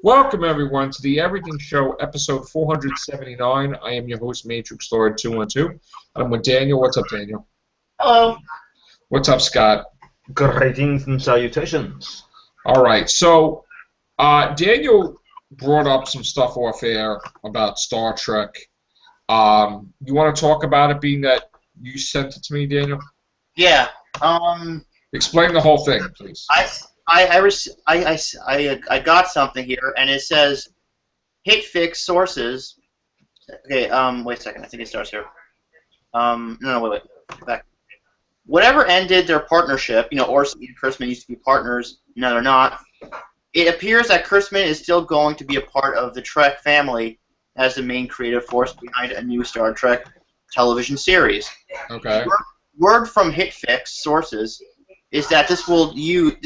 Welcome, everyone, to the Everything Show, episode 479. I am your host, Matrix Lord 212. And I'm with Daniel. What's up, Daniel? Hello. What's up, Scott? Greetings and salutations. All right, so Daniel brought up some stuff off air about Star Trek. You want to talk about it, being that you sent it to me, Daniel? Yeah. Explain the whole thing, please. I got something here, and it says HitFix sources. Okay. Wait a second. I think it starts here. No, wait. Back. Whatever ended their partnership, Orson and Kurtzman used to be partners. No, they're not. It appears that Kurtzman is still going to be a part of the Trek family as the main creative force behind a new Star Trek television series. Okay. Word from HitFix sources is that this will use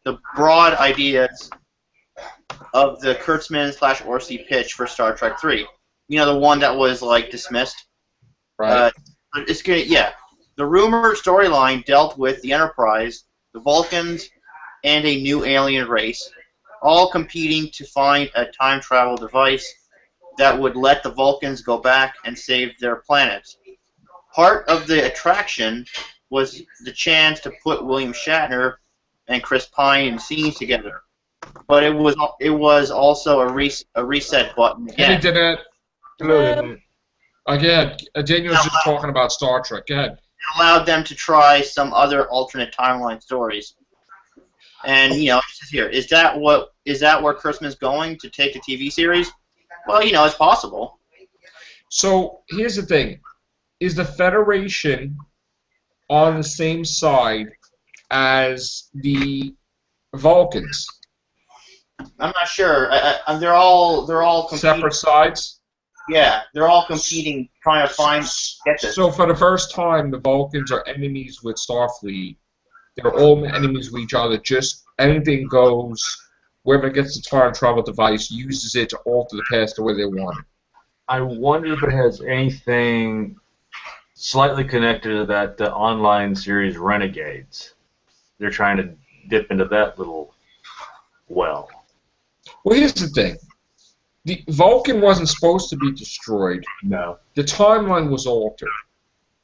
the broad ideas of the Kurtzman/Orsi pitch for Star Trek 3. The one that was dismissed. Right. It's gonna, yeah. The rumored storyline dealt with the Enterprise, the Vulcans, and a new alien race, all competing to find a time travel device that would let the Vulcans go back and save their planet. Part of the attraction was the chance to put William Shatner and Chris Pine in scenes together, but it was also a reset button again. And he did it. Again, Daniel's just talking about Star Trek. Go ahead. It allowed them to try some other alternate timeline stories. And it says here, is that where Kurtzman's going to take the TV series? Well, it's possible. So here's the thing: is the Federation on the same side as the Vulcans? I'm not sure. They're all competing. Separate sides? Yeah, they're all competing, trying to get this. So for the first time, the Vulcans are enemies with Starfleet. They're all enemies with each other. Just anything goes. Whoever gets the time travel device uses it to alter the past the way they want it. I wonder if it has anything slightly connected to that online series Renegades. They're trying to dip into that little well. Well, here's the thing. The Vulcan wasn't supposed to be destroyed. No. The timeline was altered.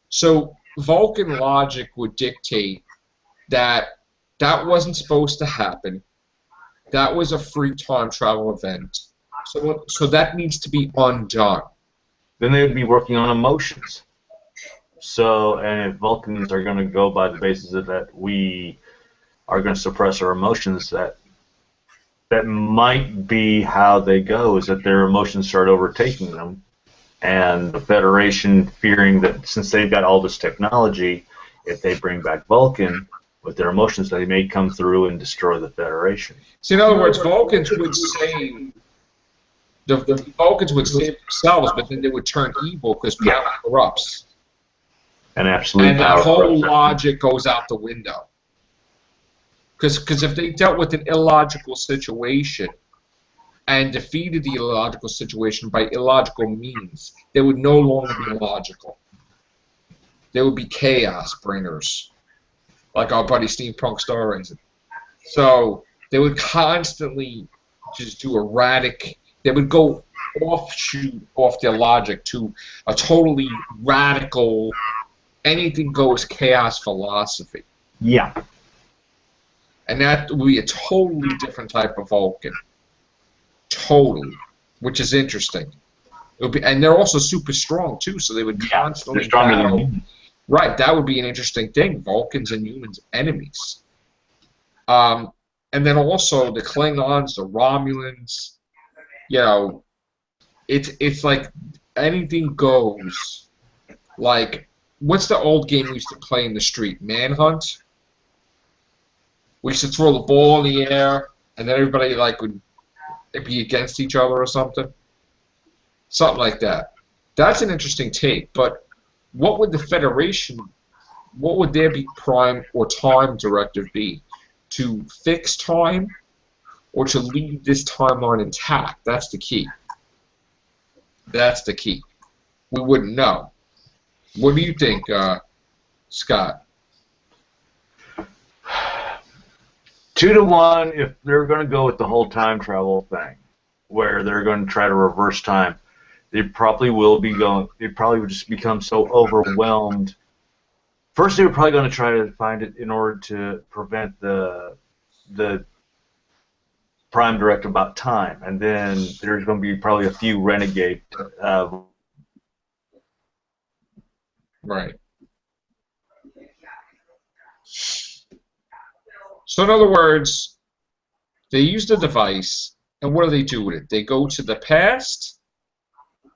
So Vulcan logic would dictate that that wasn't supposed to happen. That was a free time travel event. So that needs to be undone. Then they would be working on emotions. So, and if Vulcans are going to go by the basis of that we are going to suppress our emotions, that might be how they go, is that their emotions start overtaking them, and the Federation, fearing that since they've got all this technology, if they bring back Vulcan with their emotions, they may come through and destroy the Federation. So in other words, Vulcans would save the Vulcans would save themselves, but then they would turn evil because power corrupts. And absolute And power that whole corrupts. logic goes out the window. Because if they dealt with an illogical situation and defeated the illogical situation by illogical means, they would no longer be logical. They would be chaos bringers, like our buddy Steampunk Star Racer. So they would constantly just do erratic. They would go offshoot off their logic to a totally radical, anything goes chaos philosophy. Yeah. And that would be a totally different type of Vulcan. Totally. Which is interesting. It would be, and they're also super strong, too, so they would constantly they're stronger battle. than humans. Right, that would be an interesting thing. Vulcans and humans enemies. And then also the Klingons, the Romulans, it's like anything goes. Like, what's the old game we used to play in the street? Manhunt? We used to throw the ball in the air, and then everybody would be against each other or something. Something like that. That's an interesting take, but what would the Federation, what would their be prime or time directive be? To fix time or to leave this timeline intact? That's the key. That's the key. We wouldn't know. What do you think, Scott? 2-to-1 if they're going to go with the whole time travel thing, where they're going to try to reverse time. They probably will be going. They probably would just become so overwhelmed. First, they were probably going to try to find it in order to prevent the Prime Directive about time, and then there's going to be probably a few renegade. Right. So in other words, they use the device, and what do they do with it? They go to the past,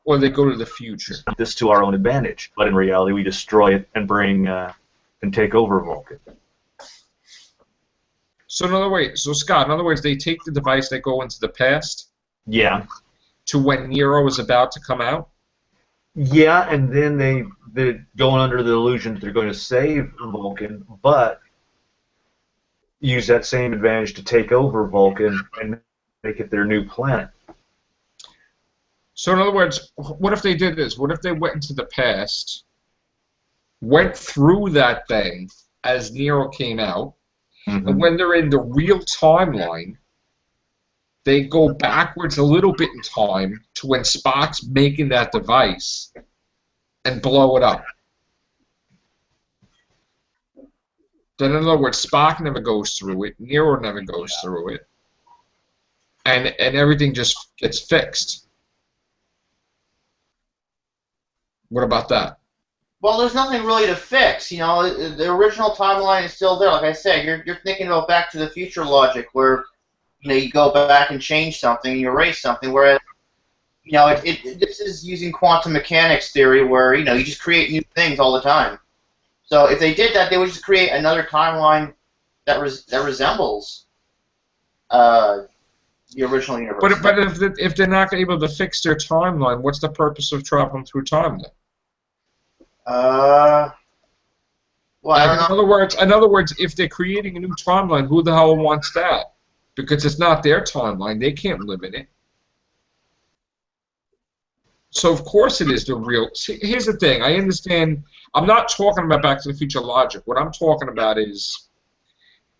or they go to the future. This to our own advantage, but in reality, we destroy it and bring and take over Vulcan. So Scott, in other words, they take the device, they go into the past. Yeah. To when Nero is about to come out. Yeah, and then they're going under the illusion that they're going to save Vulcan, but use that same advantage to take over Vulcan and make it their new planet. So in other words, what if they did this? What if they went into the past, went through that thing as Nero came out, and when they're in the real timeline, they go backwards a little bit in time to when Spock's making that device and blow it up. Then, in other words, Spock never goes through it, Nero never goes through it, and everything just gets fixed. What about that? Well, there's nothing really to fix. You know, the original timeline is still there. Like I said, you're thinking about Back to the Future logic, where you go back and change something, you erase something. Whereas, this is using quantum mechanics theory, where you just create new things all the time. So if they did that, they would just create another timeline that resembles the original universe. But if they're not able to fix their timeline, what's the purpose of traveling through time then? Well, I don't know. In other words, if they're creating a new timeline, who the hell wants that? Because it's not their timeline; they can't live in it. So of course it is the real. See, here's the thing. I understand. I'm not talking about Back to the Future logic. What I'm talking about is,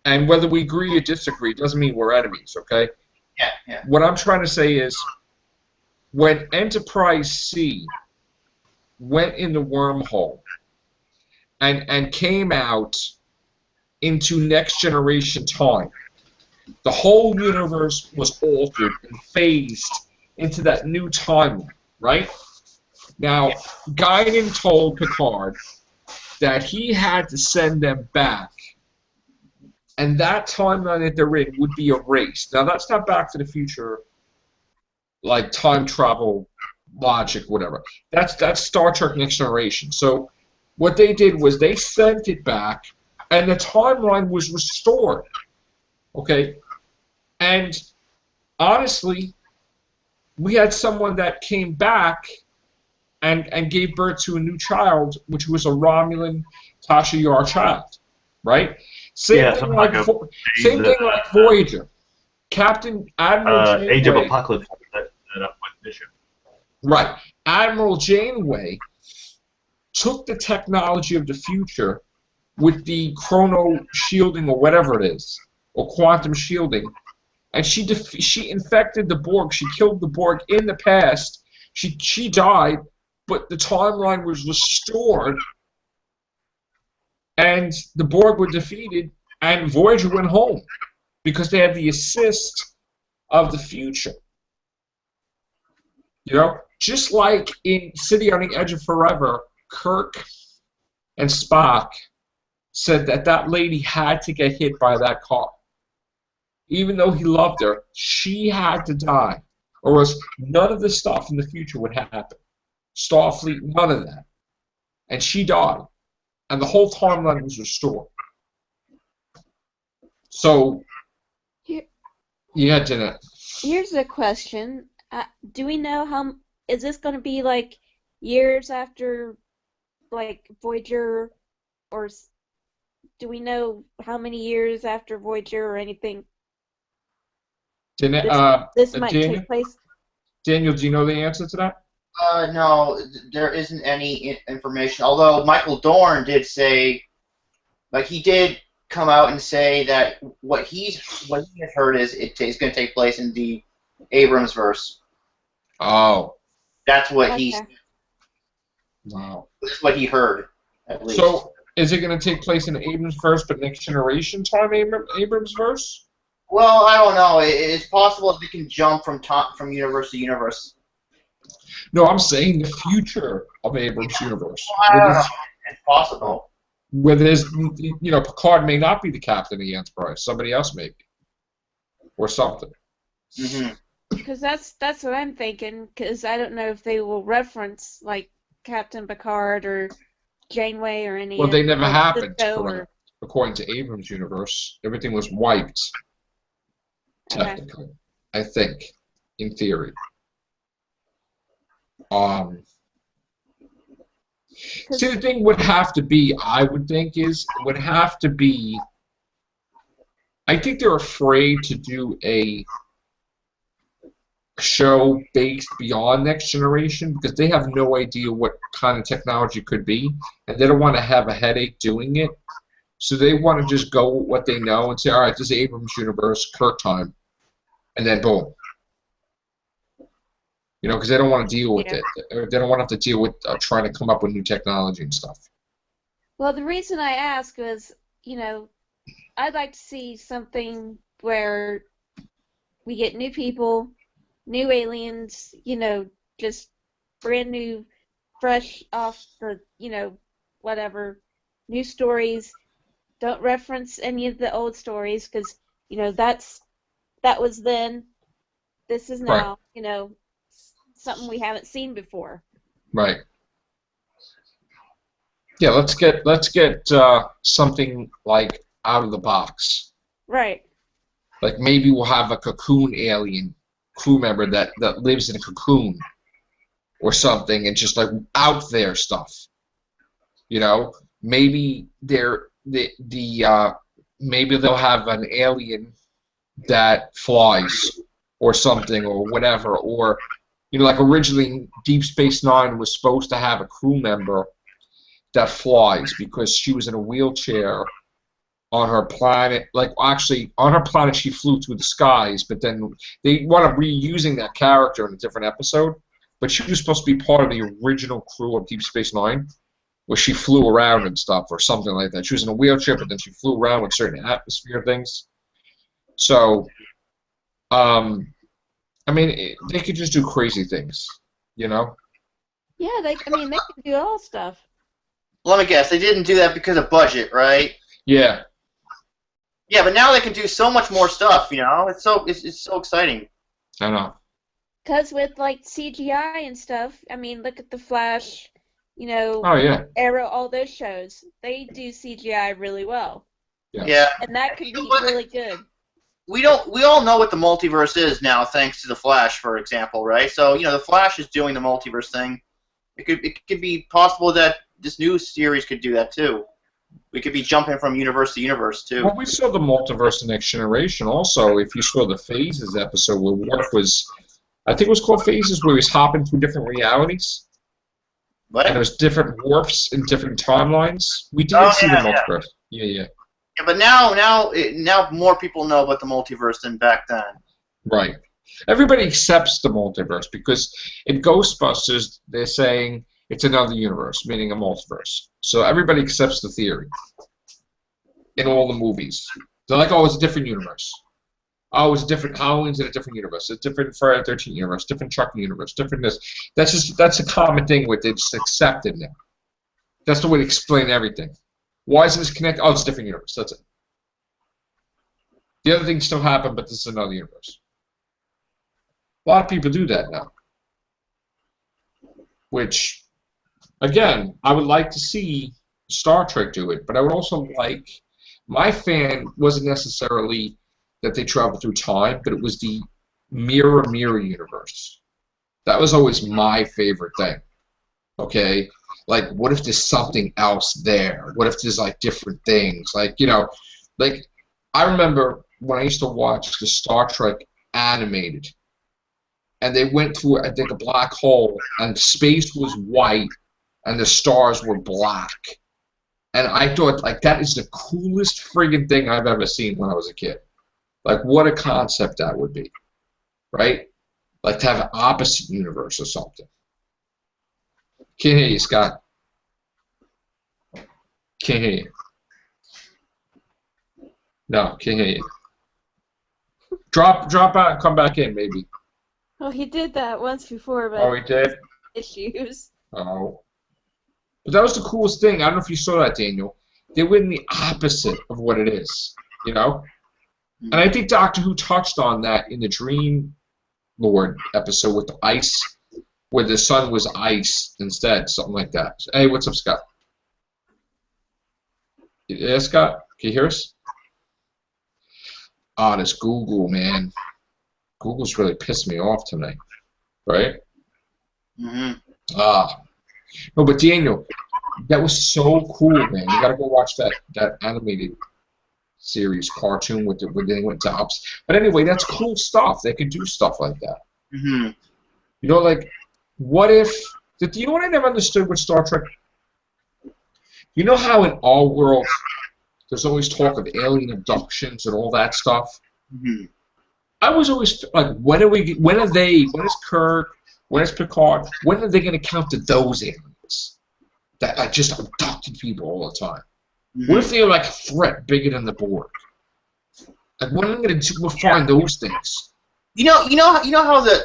and whether we agree or disagree doesn't mean we're enemies, okay? Yeah. What I'm trying to say is, when Enterprise C went in the wormhole and came out into Next Generation time, the whole universe was altered and phased into that new timeline, right? Now, Guinan told Picard that he had to send them back, and that timeline that they're in would be erased. Now, that's not Back to the Future, like time travel logic, whatever. That's Star Trek Next Generation. So what they did was they sent it back, and the timeline was restored. Okay? And honestly, we had someone that came back and gave birth to a new child, which was a Romulan Tasha Yar child, right? Same thing like Voyager. Captain Admiral Janeway. Age of Apocalypse set up with Bishop. Right. Admiral Janeway took the technology of the future with the chrono shielding or whatever it is, or quantum shielding, and she infected the Borg. She killed the Borg in the past. She died, but the timeline was restored, and the Borg were defeated, and Voyager went home because they had the assist of the future. Just like in City on the Edge of Forever, Kirk and Spock said that lady had to get hit by that car. Even though he loved her, she had to die, or else none of this stuff in the future would happen. Starfleet, none of that. And she died. And the whole timeline was restored. So, yeah, Jeanette. Here's a question. Do we know is this going to be like years after, like, Voyager, or do we know how many years after Voyager or anything Jeanette, this might take place? Daniel, do you know the answer to that? No, there isn't any information. Although Michael Dorn did say, like, he did come out and say that what he has heard is it's going to take place in the Abrams verse. Oh, That's what Okay. wow. that's what he heard, at least. So, is it going to take place in Abrams verse, but Next Generation time Abrams verse? Well, I don't know. It's possible that they can jump from universe to universe. No, I'm saying the future of Abrams universe. I don't know. It's possible. Where there's, Picard may not be the captain of the Enterprise. Somebody else may be. Or something. Hmm. Because that's what I'm thinking. Because I don't know if they will reference like Captain Picard or Janeway or any. Well, they never or happened, Cisco correct. According to Abrams universe, everything was wiped, Okay. technically. I think, in theory. See, the thing would have to be, I would think, would have to be. I think they're afraid to do a show based beyond Next Generation because they have no idea what kind of technology could be, and they don't want to have a headache doing it. So they want to just go with what they know and say, all right, this is Abrams universe, Kirk time, and then boom. Because they don't want to deal with it. Or they don't want to have to deal with trying to come up with new technology and stuff. Well, the reason I ask was, I'd like to see something where we get new people, new aliens, just brand new, fresh off the, whatever, new stories. Don't reference any of the old stories because, that was then, this is now, something we haven't seen before. Right. Yeah, let's get something like out of the box. Right. Like maybe we'll have a cocoon alien crew member that lives in a cocoon or something and just like out there stuff. Maybe maybe they'll have an alien that flies or something or whatever, or like originally Deep Space Nine was supposed to have a crew member that flies because she was in a wheelchair on her planet. Like, actually, on her planet she flew through the skies, but then they wound up reusing that character in a different episode. But she was supposed to be part of the original crew of Deep Space Nine, where she flew around and stuff or something like that. She was in a wheelchair, but then she flew around with certain atmosphere things. So, they could just do crazy things, Yeah, they can do all stuff. Let me guess. They didn't do that because of budget, right? Yeah. Yeah, but now they can do so much more stuff. It's so exciting. I know. Because with like CGI and stuff, look at the Flash, Oh yeah. Arrow, all those shows. They do CGI really well. Yes. Yeah. And that could be really good. We all know what the multiverse is now, thanks to the Flash, for example, right? So the Flash is doing the multiverse thing. It could be possible that this new series could do that too. We could be jumping from universe to universe too. Well, we saw the multiverse in Next Generation also. If you saw the Phases episode where Worf was, I think it was called Phases, where he was hopping through different realities. What? And there's different Worfs in different timelines. We did see the multiverse. Yeah. Yeah, but now more people know about the multiverse than back then. Right. Everybody accepts the multiverse because in Ghostbusters they're saying it's another universe, meaning a multiverse. So everybody accepts the theory in all the movies. They're like, oh, it's a different universe. Oh, it's a different Halloween's in a different universe. It's a different Friday the 13th universe, different Chucky universe, different this. That's a common thing with it. It's accepted now. That's the way to explain everything. Why isn't this connected? Oh, it's a different universe. That's it. The other things still happen, but this is another universe. A lot of people do that now. Which, again, I would like to see Star Trek do it, but I would also like... My fan wasn't necessarily that they travel through time, but it was the mirror universe. That was always my favorite thing. Okay? Like, what if there's something else there? What if there's, like, different things? Like, I remember when I used to watch the Star Trek animated, and they went through, I think, a black hole, and space was white, and the stars were black. And I thought, like, that is the coolest friggin' thing I've ever seen when I was a kid. Like, what a concept that would be, right? Like, to have an opposite universe or something. Can't hear you, Scott. Can't hear you. No, can't hear you. Drop out and come back in, maybe. Well, he did that once before, but Oh, he did? issues. Oh. But that was the coolest thing. I don't know if you saw that, Daniel. They went in the opposite of what it is, you know? And I think Doctor Who touched on that in the Dream Lord episode with the ice, where the sun was ice instead, something like that. Hey, what's up, Scott? Yeah, Scott? Can you hear us? Ah, this Google, man. Google's really pissed me off tonight, right? Mm-hmm. Ah. No, but Daniel, that was so cool, man. You gotta go watch that animated series cartoon with when they went to ops. But anyway, that's cool stuff. They could do stuff like that. Mm-hmm. You know, like, what if... You know what I never understood with Star Trek? You know how in our world there's always talk of alien abductions and all that stuff? Mm-hmm. I was always like, when is Kirk, when is Picard, when are they going to counter those aliens that like just abducted people all the time? Mm-hmm. What if they're like a threat bigger than the Borg? Like, when are we going to find those things? You know how the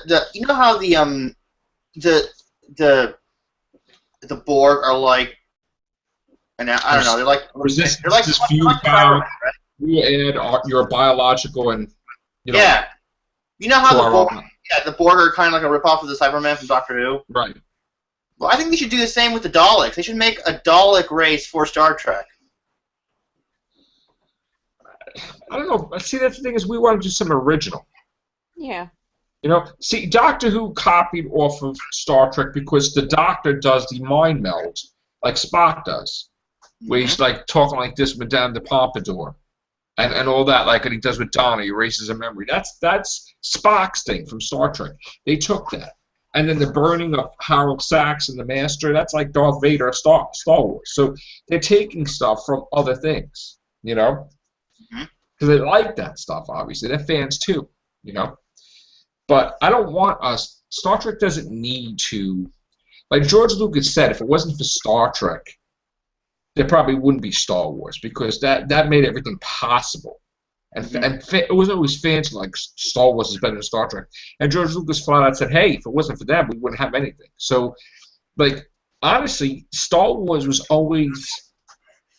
Borg are like, and I don't know, they're like resistance fuse power. You add your biological and yeah. You know how the Borg are kind of like a ripoff of the Cybermen from Doctor Who? Right. Well, I think they should do the same with the Daleks. They should make a Dalek race for Star Trek. I don't know. See, that's the thing is we want to do something original. Yeah. You know, see, Doctor Who copied off of Star Trek because the Doctor does the mind meld like Spock does, where he's like talking like this with Madame de Pompadour. And all that, like what he does with Donna, he erases a memory. That's Spock's thing from Star Trek. They took that. And then the burning of Harold Sachs and the Master, that's like Darth Vader of Star Wars. So they're taking stuff from other things, you know? Because they like that stuff, obviously. They're fans too, you know? But I don't want us... Star Trek doesn't need to... Like George Lucas said, if it wasn't for Star Trek, there probably wouldn't be Star Wars because that made everything possible. And it was always fans like Star Wars is better than Star Trek. And George Lucas flat out said, hey, if it wasn't for them, we wouldn't have anything. So, like, honestly, Star Wars was always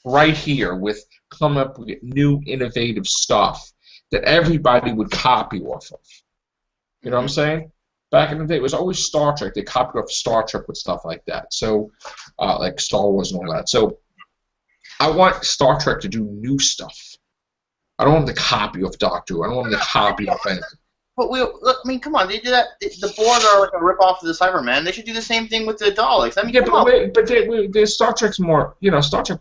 right here with coming up with new, innovative stuff that everybody would copy off of. You know what I'm saying? Back in the day, it was always Star Trek. They copied off Star Trek with stuff like that. So, like Star Wars and all that. So, I want Star Trek to do new stuff. I don't want them to copy off Doctor Who. I don't want them to copy off anything. But I mean, come on, they do that. The Borg are like a rip-off of the Cybermen. They should do the same thing with the Daleks. I mean, yeah, but Star Trek's more, you know, Star Trek.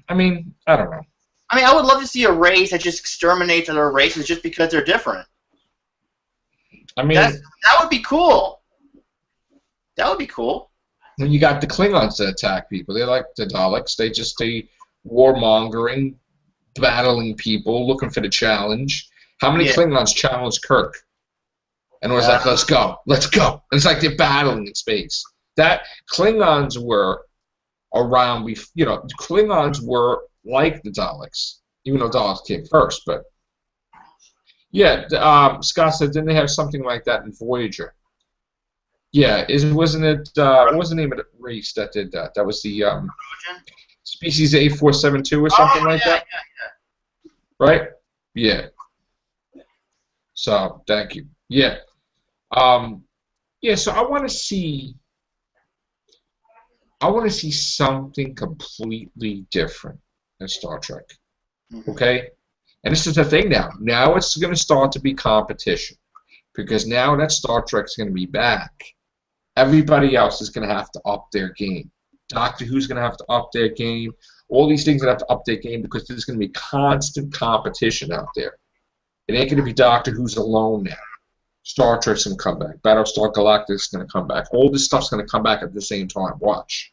I mean, I don't know. I mean, I would love to see a race that just exterminates other races just because they're different. I mean, that would be cool. That would be cool. When you got the Klingons that attack people, they like the Daleks. They just warmongering, battling people, looking for the challenge. How many Klingons challenged Kirk? And it was like, let's go. And it's like they're battling in space. That Klingons were around. You know, Klingons were like the Daleks, even though Daleks came first. But yeah, Scott said, didn't they have something like that in Voyager? Yeah, wasn't it? What was the name of the race that did that? That was the Species A472 or something like that. Yeah. Right? Yeah. So thank you. Yeah. Yeah. So I want to see something completely different in Star Trek. Okay. And this is the thing now. Now it's going to start to be competition because now that Star Trek's going to be back. Everybody else is going to have to up their game. Doctor Who's going to have to up their game. All these things that have to up their game because there's going to be constant competition out there. It ain't going to be Doctor Who's alone now. Star Trek's going to come back. Battlestar Galactic's going to come back. All this stuff's going to come back at the same time. Watch.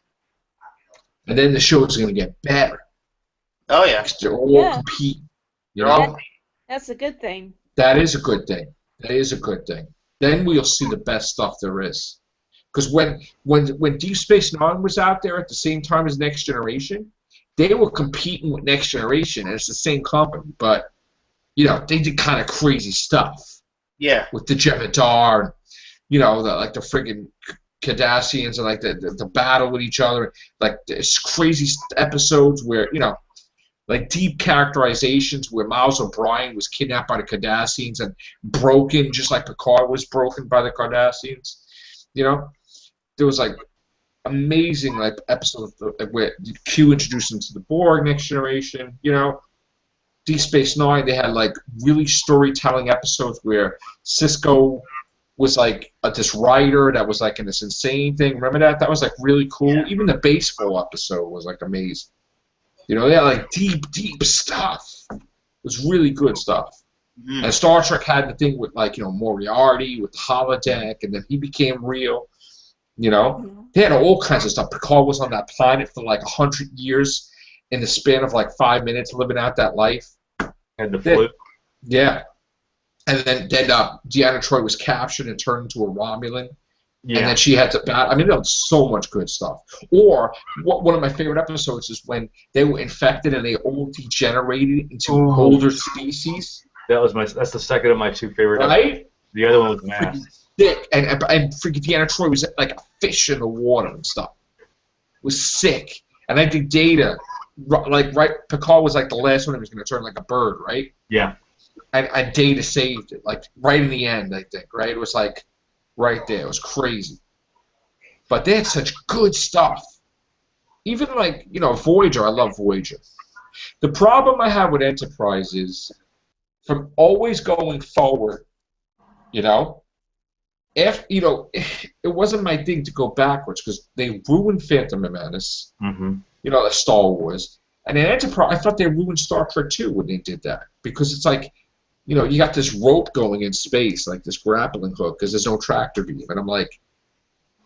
And then the show is going to get better Oh yeah. They're all Yeah. competing. You They're all- know, That's a good thing. that is a good thing. That is a good thing. Then we'll see the best stuff there is. Because when Deep Space Nine was out there at the same time as Next Generation, they were competing with Next Generation, and it's the same company, but you know they did kind of crazy stuff Yeah. with the Jem'Hadar, you know, like the friggin' Cardassians and like the battle with each other, like there's crazy episodes where you know, like deep characterizations where Miles O'Brien was kidnapped by the Cardassians and broken, just like Picard was broken by the Cardassians. You know, there was like amazing like episodes where Q introduced him to the Borg, Next Generation. You know, Deep Space Nine, they had like really storytelling episodes where Cisco was like this writer that was like in this insane thing. Remember that? That was like really cool. Yeah. Even the baseball episode was like amazing. You know, they had like deep stuff. It was really good stuff. Mhm. And Star Trek had the thing with like, you know, Moriarty with the holodeck, and then he became real. You know, they had all kinds of stuff. Picard was on that planet for like 100 years in the span of like 5 minutes, living out that life. And the Yeah. flu. Yeah. And then Deanna Troi was captured and turned into a Romulan. And Yeah. then she had to battle. I mean, there was so much good stuff. Or one of my favorite episodes is when they were infected and they all degenerated into Ooh. older species. That's the second of my two favorite. Right? The other one was Mass. Sick. And freaking Deanna Troi was like a fish in the water and stuff. It was sick. And I think Data, Picard was like the last one that was going to turn like a bird, right? Yeah. And Data saved it, like right in the end, I think, right? It was like right there. It was crazy. But they had such good stuff. Even like, you know, Voyager, I love Voyager. The problem I have with Enterprise is from always going forward, you know, if you know, it wasn't my thing to go backwards because they ruined Phantom Menace, Mm-hmm. you know, the Star Wars. And in Enterprise, I thought they ruined Star Trek too when they did that because it's like, you know, you got this rope going in space, like this grappling hook, because there's no tractor beam, and I'm like,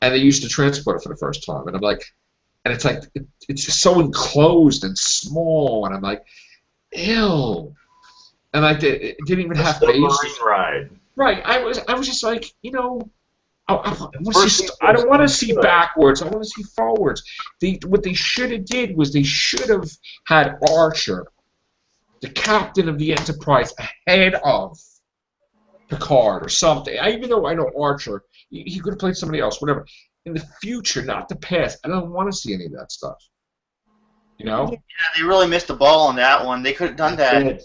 and they used the transporter for the first time, and I'm like, and it's like it's just so enclosed and small, and I'm like, ew, and like it didn't even have bases. Submarine ride. Right, I was just like, you know, First I don't want to see good. backwards. I want to see forwards. What they should have did was they should have had Archer, the captain of the Enterprise, ahead of Picard or something. Even though I know Archer, he could have played somebody else, whatever. In the future, not the past. I don't want to see any of that stuff. You know? Yeah, they really missed the ball on that one. They could have done that.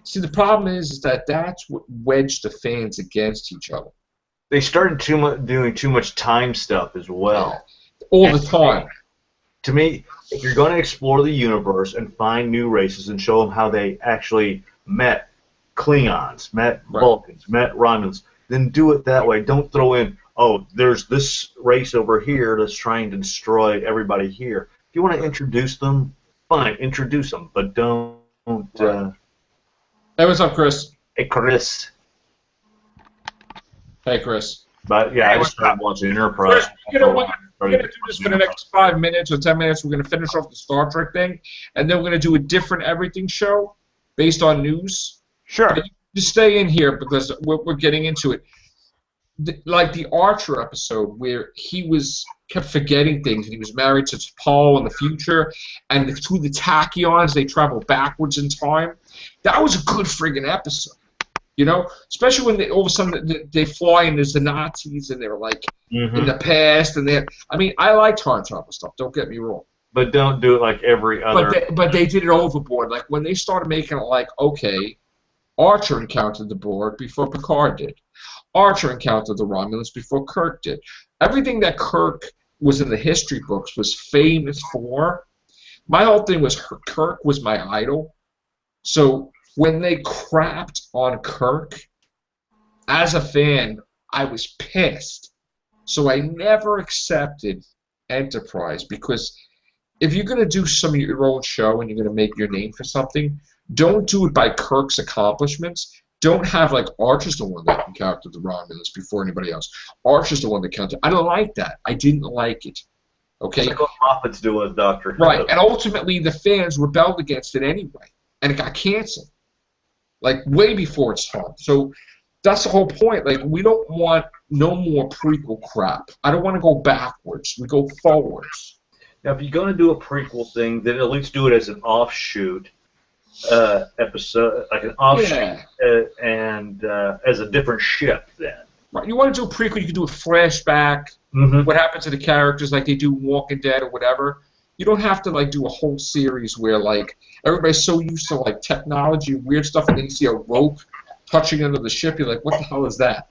See, the problem is that that's what wedged the fans against each other. They started doing too much time stuff as well. All the time. To me, if you're going to explore the universe and find new races and show them how they actually met Klingons, met Right. Vulcans, met Romulans, then do it that way. Don't throw in, oh, there's this race over here that's trying to destroy everybody here. If you want to introduce them, fine, introduce them, but don't. Right. Hey, what's up, Chris? Hey, Chris. Hey, Chris. But yeah, Hey, I what's just started watching Enterprise. Chris, we're gonna do this for the next 5 minutes or 10 minutes. We're gonna finish off the Star Trek thing, and then we're gonna do a different everything show based on news. Sure. Just stay in here because we're getting into it. Like the Archer episode where he kept forgetting things, and he was married to Paul in the future, and through the tachyons they travel backwards in time. That was a good friggin' episode. You know, especially when all of a sudden they fly and there's the Nazis and they're like in the past and I mean, I like time travel stuff. Don't get me wrong. But don't do it like every other. But they did it overboard. Like when they started making it like, okay, Archer encountered the Borg before Picard did. Archer encountered the Romulans before Kirk did. Everything that Kirk was in the history books was famous for. My whole thing was Kirk was my idol. So when they crapped on Kirk, as a fan, I was pissed. So I never accepted Enterprise because if you're going to do some of your own show and you're going to make your name for something, don't do it by Kirk's accomplishments. Don't have like Archer's the one that encountered the Romulans before anybody else. Archer's the one that counted. I don't like that. I didn't like it. Okay? It's like what Moffat's doing with Doctor Who. Right, and ultimately the fans rebelled against it anyway, and it got canceled, like way before its time. So that's the whole point. Like, we don't want no more prequel crap. I don't want to go backwards. We go forwards. Now, if you're going to do a prequel thing, then at least do it as an offshoot episode, like an offshoot, and as a different ship. Then. Right. You want to do a prequel? You can do a flashback. Mm-hmm. What happened to the characters, like they do in Walking Dead or whatever. You don't have to like do a whole series where like everybody's so used to like technology and weird stuff, and then you see a rope touching under the ship. You're like, what the hell is that?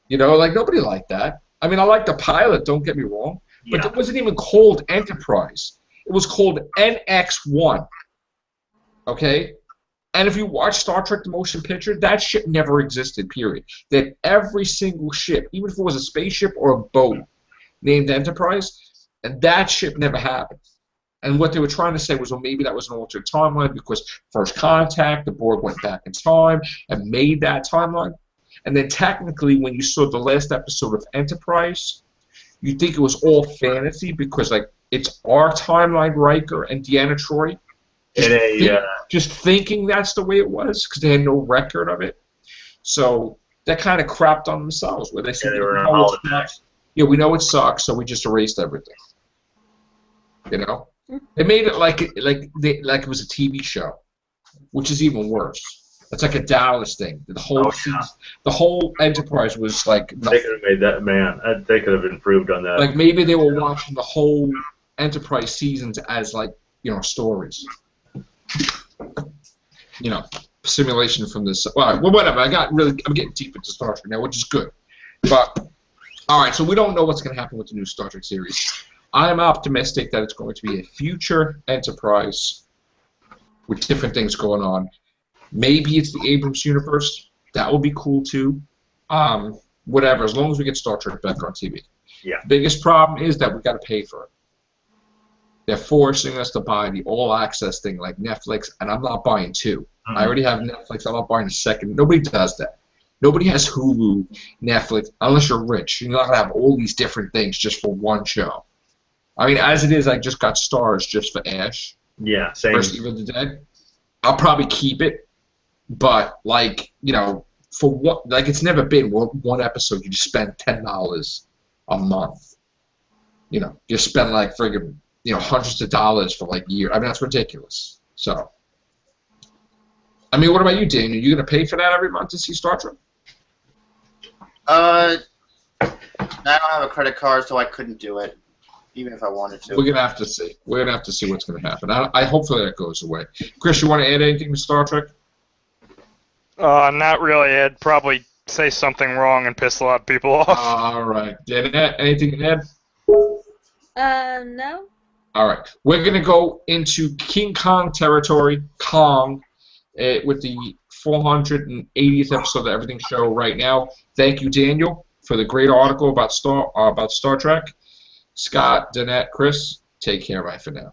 You know, like nobody liked that. I mean, I like the pilot. Don't get me wrong, but it wasn't even called Enterprise. It was called NX-1. Okay. And if you watch Star Trek: The Motion Picture, that ship never existed, period. That every single ship, even if it was a spaceship or a boat named Enterprise, and that ship never happened. And what they were trying to say was, well, maybe that was an altered timeline because First Contact, the Borg went back in time and made that timeline. And then technically, when you saw the last episode of Enterprise, you think it was all fantasy because, like, it's our timeline, Riker and Deanna Troi. Just thinking that's the way it was because they had no record of it. So that kind of crapped on themselves where they said, they were on yeah, we know it sucks, so we just erased everything. You know? They made it like it was a TV show, which is even worse. It's like a Dallas thing. The whole season, the whole Enterprise was like they could have made that, man. They could have improved on that. Like maybe they were watching the whole Enterprise seasons as like, you know, stories. You know, simulation from this. Well, whatever. I'm getting deep into Star Trek now, which is good. But all right, so we don't know what's going to happen with the new Star Trek series. I am optimistic that it's going to be a future Enterprise with different things going on. Maybe it's the Abrams universe. That would be cool too. Whatever, as long as we get Star Trek back on TV. Yeah. The biggest problem is that we got to pay for it. They're forcing us to buy the all-access thing like Netflix, and I'm not buying two. Mm-hmm. I already have Netflix. I'm not buying a second. Nobody does that. Nobody has Hulu, Netflix, unless you're rich. You're not going to have all these different things just for one show. I mean, as it is, I just got Stars just for Ash. Yeah, same. First Evil of the Dead. I'll probably keep it, but, like, you know, for what, like, it's never been one episode you just spend $10 a month. You know, you spend, like, friggin', you know, hundreds of dollars for like a year. I mean, that's ridiculous. So, I mean, what about you, Daniel? You gonna pay for that every month to see Star Trek? I don't have a credit card, so I couldn't do it, even if I wanted to. We're gonna have to see. We're gonna have to see what's gonna happen. I hopefully that goes away. Chris, you want to add anything to Star Trek? Not really. I'd probably say something wrong and piss a lot of people off. All right. Daniel, anything to add? No. All right, we're going to go into King Kong territory, Kong, with the 480th episode of the Everything Show right now. Thank you, Daniel, for the great article about Star Trek. Scott, Danette, Chris, take care. Bye for now.